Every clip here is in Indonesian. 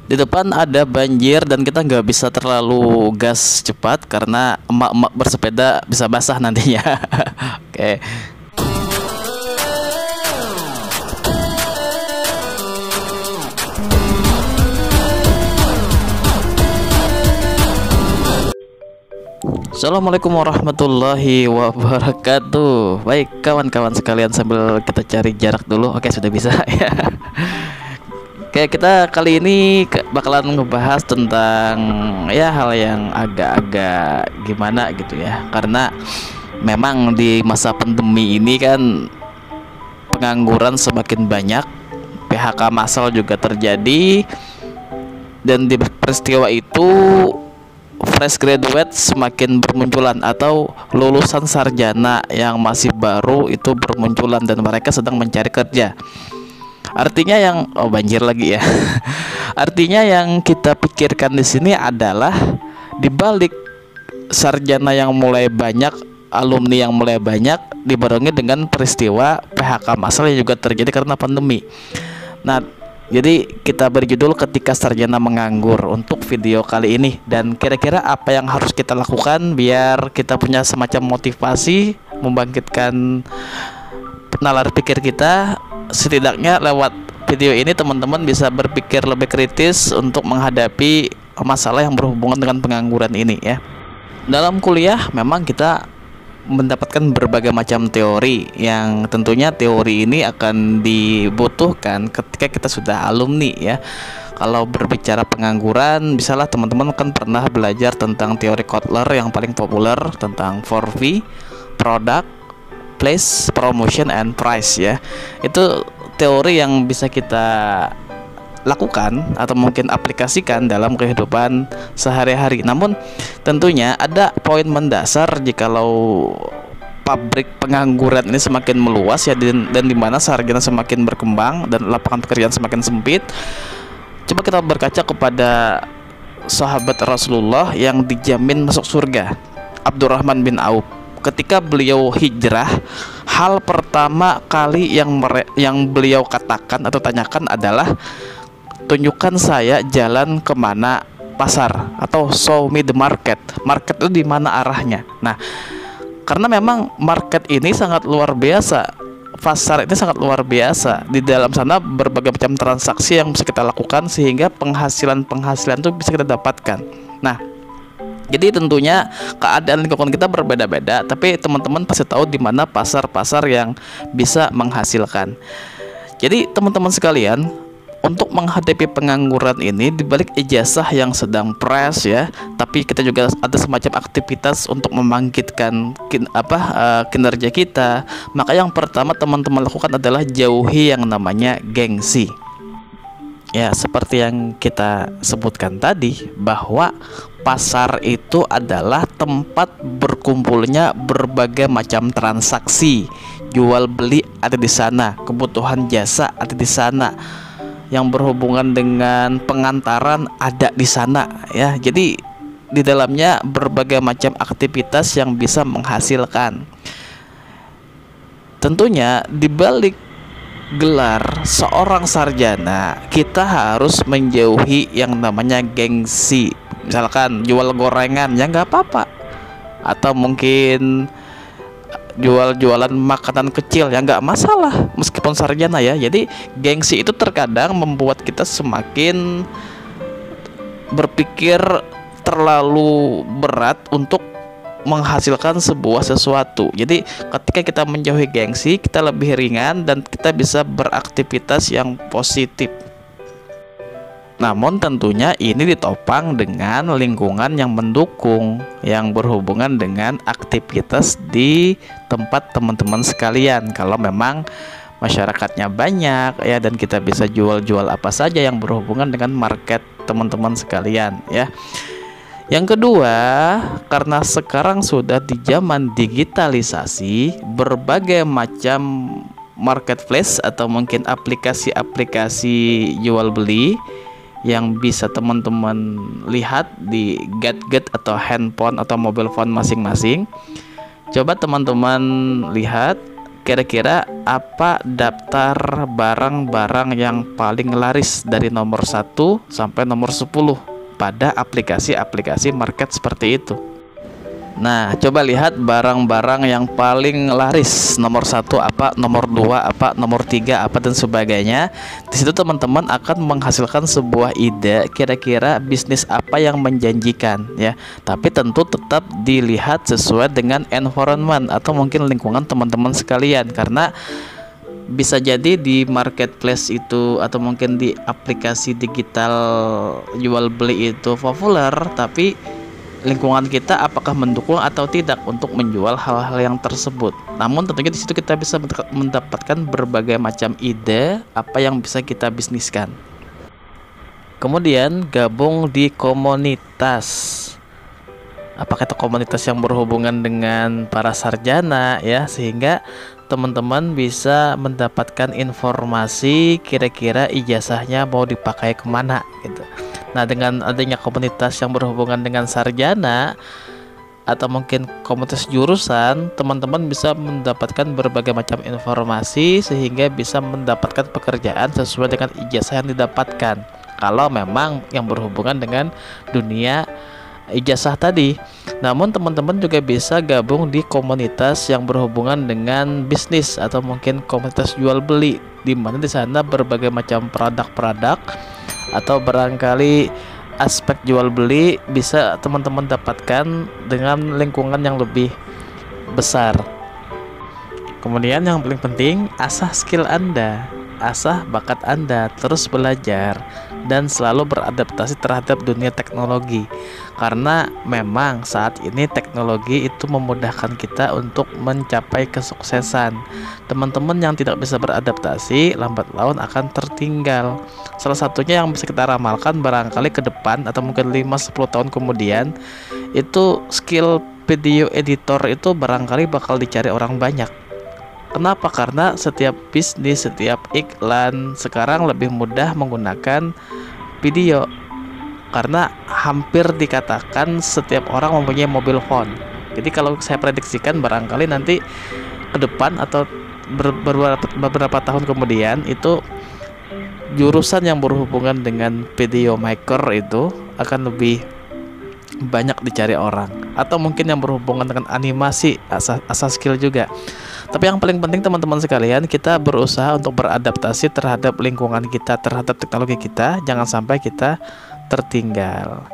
Di depan ada banjir dan kita nggak bisa terlalu gas cepat karena emak-emak bersepeda bisa basah nantinya. Oke. Assalamualaikum warahmatullahi wabarakatuh. Baik kawan-kawan sekalian, sambil kita cari jarak dulu. Oke, sudah bisa ya. Oke, kita kali ini bakalan ngebahas tentang ya hal yang agak-agak gimana gitu ya. Karena memang di masa pandemi ini kan pengangguran semakin banyak, PHK massal juga terjadi, dan di peristiwa itu fresh graduate semakin bermunculan atau lulusan sarjana yang masih baru itu bermunculan dan mereka sedang mencari kerja. Artinya yang banjir lagi ya. Artinya yang kita pikirkan di sini adalah di balik sarjana yang mulai banyak, alumni yang mulai banyak, dibarengi dengan peristiwa PHK massal yang juga terjadi karena pandemi. Nah, jadi kita beri judul Ketika Sarjana Menganggur untuk video kali ini. Dan kira-kira apa yang harus kita lakukan biar kita punya semacam motivasi, membangkitkan nalar pikir kita. Setidaknya lewat video ini teman-teman bisa berpikir lebih kritis untuk menghadapi masalah yang berhubungan dengan pengangguran ini ya. Dalam kuliah memang kita mendapatkan berbagai macam teori yang tentunya teori ini akan dibutuhkan ketika kita sudah alumni ya. Kalau berbicara pengangguran, misalnya teman-teman kan pernah belajar tentang teori Kotler yang paling populer tentang 4V, product, place, promotion, and price ya. Itu teori yang bisa kita lakukan atau mungkin aplikasikan dalam kehidupan sehari-hari. Namun tentunya ada poin mendasar jikalau pabrik pengangguran ini semakin meluas ya, dan dimana sarjana semakin berkembang dan lapangan pekerjaan semakin sempit. Coba kita berkaca kepada sahabat Rasulullah yang dijamin masuk surga, Abdurrahman bin Auf. Ketika beliau hijrah, hal pertama kali yang beliau katakan atau tanyakan adalah, tunjukkan saya jalan kemana pasar, atau show me the market. Market itu di mana arahnya. Nah, karena memang market ini sangat luar biasa, pasar ini sangat luar biasa. Di dalam sana berbagai macam transaksi yang bisa kita lakukan sehingga penghasilan itu bisa kita dapatkan. Nah, jadi tentunya keadaan lingkungan kita berbeda-beda, tapi teman-teman pasti tahu di mana pasar-pasar yang bisa menghasilkan. Jadi teman-teman sekalian, untuk menghadapi pengangguran ini, dibalik ijazah yang sedang fresh ya, tapi kita juga ada semacam aktivitas untuk membangkitkan kinerja kita. Maka yang pertama teman-teman lakukan adalah jauhi yang namanya gengsi. Ya, seperti yang kita sebutkan tadi, bahwa pasar itu adalah tempat berkumpulnya berbagai macam transaksi. Jual beli ada di sana, kebutuhan jasa ada di sana, yang berhubungan dengan pengantaran ada di sana ya. Jadi di dalamnya berbagai macam aktivitas yang bisa menghasilkan. Tentunya di balik gelar seorang sarjana, kita harus menjauhi yang namanya gengsi. Misalkan jual gorengan ya nggak apa-apa, atau mungkin jual-jualan makanan kecil ya nggak masalah meskipun sarjana ya. Jadi gengsi itu terkadang membuat kita semakin berpikir terlalu berat untuk menghasilkan sebuah sesuatu. Jadi ketika kita menjauhi gengsi, kita lebih ringan dan kita bisa beraktivitas yang positif. Namun tentunya ini ditopang dengan lingkungan yang mendukung, yang berhubungan dengan aktivitas di tempat teman-teman sekalian. Kalau memang masyarakatnya banyak ya, dan kita bisa jual-jual apa saja yang berhubungan dengan market teman-teman sekalian ya. Yang kedua, karena sekarang sudah di zaman digitalisasi, berbagai macam marketplace atau mungkin aplikasi-aplikasi jual beli yang bisa teman-teman lihat di gadget atau handphone atau mobile phone masing-masing. Coba teman-teman lihat kira-kira apa daftar barang-barang yang paling laris dari nomor 1 sampai nomor 10 pada aplikasi-aplikasi market seperti itu. Nah, coba lihat barang-barang yang paling laris, nomor 1 apa, nomor 2 apa, nomor 3 apa, dan sebagainya. Di situ teman-teman akan menghasilkan sebuah ide kira-kira bisnis apa yang menjanjikan ya. Tapi tentu tetap dilihat sesuai dengan environment atau mungkin lingkungan teman-teman sekalian, karena bisa jadi di marketplace itu atau mungkin di aplikasi digital jual beli itu populer, tapi lingkungan kita apakah mendukung atau tidak untuk menjual hal-hal yang tersebut. Namun tentunya di situ kita bisa mendapatkan berbagai macam ide apa yang bisa kita bisniskan. Kemudian gabung di komunitas. Apakah itu komunitas yang berhubungan dengan para sarjana ya, sehingga teman-teman bisa mendapatkan informasi kira-kira ijazahnya mau dipakai kemana gitu. Nah, dengan adanya komunitas yang berhubungan dengan sarjana atau mungkin komunitas jurusan, teman-teman bisa mendapatkan berbagai macam informasi sehingga bisa mendapatkan pekerjaan sesuai dengan ijazah yang didapatkan. Kalau memang yang berhubungan dengan dunia ijazah tadi. Namun teman-teman juga bisa gabung di komunitas yang berhubungan dengan bisnis atau mungkin komunitas jual beli, di mana di sana berbagai macam produk-produk atau barangkali aspek jual beli bisa teman-teman dapatkan dengan lingkungan yang lebih besar. Kemudian yang paling penting, asah skill Anda, asah bakat Anda, terus belajar dan selalu beradaptasi terhadap dunia teknologi. Karena memang saat ini teknologi itu memudahkan kita untuk mencapai kesuksesan. Teman-teman yang tidak bisa beradaptasi lambat laun akan tertinggal. Salah satunya yang bisa kita ramalkan barangkali ke depan atau mungkin 5-10 tahun kemudian, itu skill video editor itu barangkali bakal dicari orang banyak. Kenapa? Karena setiap bisnis, setiap iklan sekarang lebih mudah menggunakan video. Karena hampir dikatakan setiap orang mempunyai mobile phone. Jadi kalau saya prediksikan barangkali nanti ke depan atau beberapa tahun kemudian, itu jurusan yang berhubungan dengan video maker itu akan lebih banyak dicari orang, atau mungkin yang berhubungan dengan animasi, asal skill juga. Tapi yang paling penting teman-teman sekalian, kita berusaha untuk beradaptasi terhadap lingkungan kita, terhadap teknologi kita, jangan sampai kita tertinggal.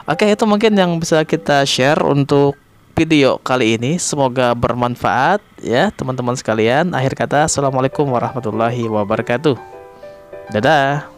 Oke, itu mungkin yang bisa kita share untuk video kali ini. Semoga bermanfaat ya teman-teman sekalian. Akhir kata, assalamualaikum warahmatullahi wabarakatuh. Dadah.